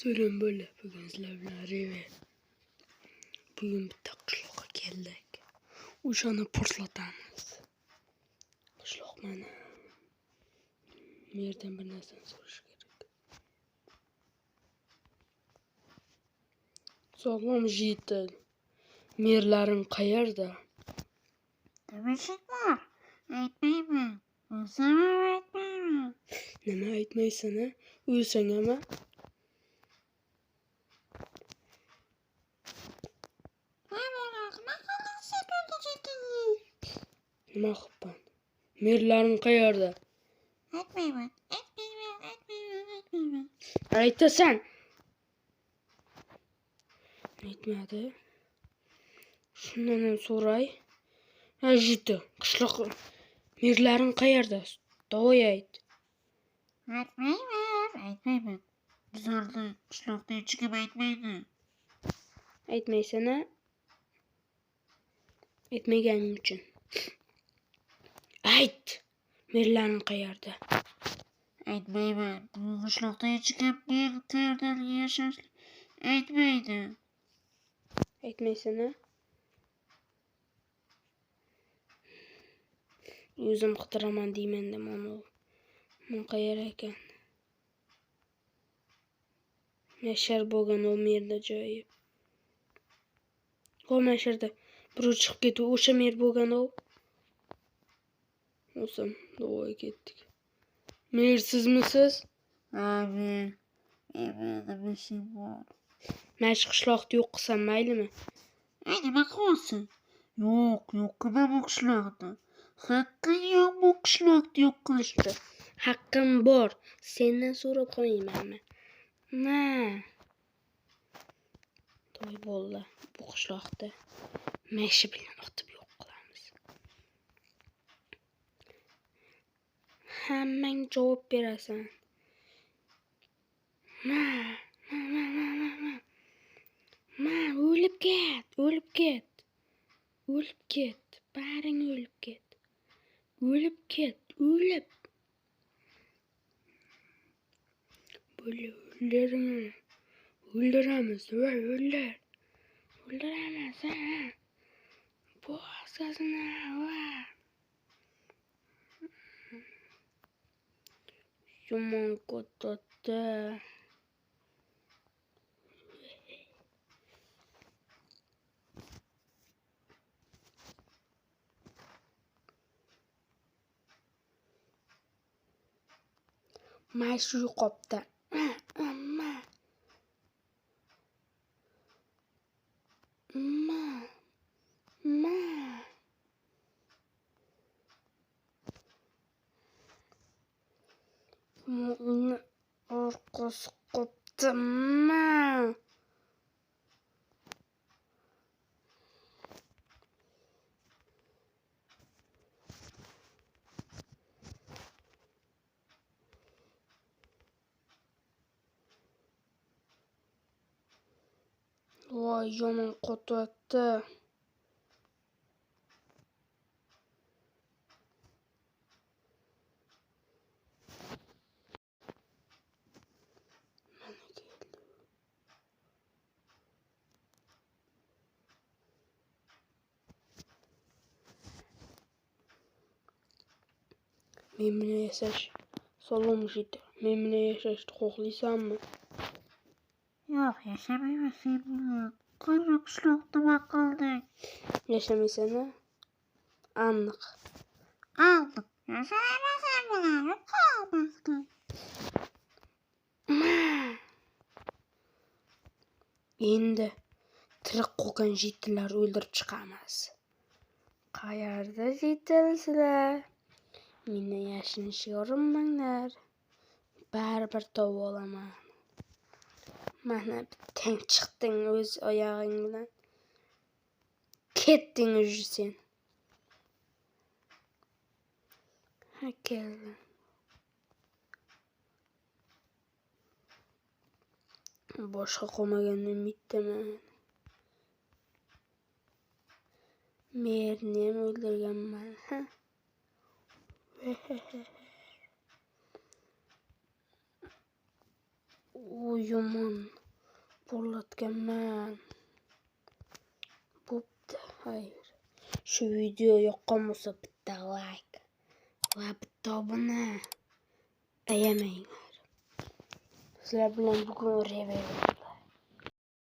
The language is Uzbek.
Selam böyle bugün sizlerle beraber. Bugün bitta qishloqqa keldik. O'shani portlatamiz. Qishloq mana. Bu yerdan bir narsani so'rash kerak. Sog'lom yigitlar. Merlaring qayerda? Tabashaklar, aytmayman. O'zim aytmayman. Nima aytmaysan a? O'lsang ama. Nima qilibman? Merlaring qayerda? Aytmayman. Aytasan. Aytmadi. Shundan ham so'ray. Ha, jiti. Qishloq merlaring qayerda? Davay ayt. Aytmayman. Bizlarni qishloqda hech kim aytmaydi. Aytmaysan a? Aytmaganing uchun. Ayt. Merlaring qayerda? Aytmayman. Bu qishloqda hech kim men qayerdan yashash aytmaydi. Aytmaysan a? O'zim qidiraman deyman-da mana. Men qayer ekan? Yashar bo'lgan o merda joyi. Mana shu yerda bir chiqib ketdi. O'sha mer bo'lgan o. O'zim do'y ketdik. Mer sizmisiz? Men nima ishim bor? Mana shu qishloqni yo'q qilsam maylimi? Nima qilyapsan? Yo'q bu qishloqda. Haqqing yo'q bu qishloqni yo'q qilishda. Haqqim bor. Sendan so'rab qolmaymanmi? To'y bo'ldi bu qishloqda. Mashi bilan otib yo'q qilamiz. Hammang javob berasan. O'lib ket. Baring o'lib ket. Böyle öldüremiz. Öldüremez ha. Boğazına var. Yumon kototta. Maşu kopta. Arkası koptu. Vay yomon qotyapti. Men bilan yashash solomishdi. Men bilan yashashni xohlaysanmi? Yo'q, yashamayman sen bilan. Qara qishloqda nima qildik? Yashamaysan-a? Aniq. Yashamayman sen bilan. Qolmasdi. Endi tirik qolgan jitlarni o'ldirib chiqamiz. Qayerda jitlar? Mendan yashinishga urinmanglar. Baribir topib olaman. Mana bittang chiqding o'z oyog'ing bilan. Ketding уже sen. Ha keldim. Boshqa qolmagandan bittaman. Merni ham o'ldirganman. Uyumun porlatganman. Bo'pti, hayır. Şu video yoqqan bo'lsa bitta like va bitta obuna ayamanglar. Sizlar bilan bugun rever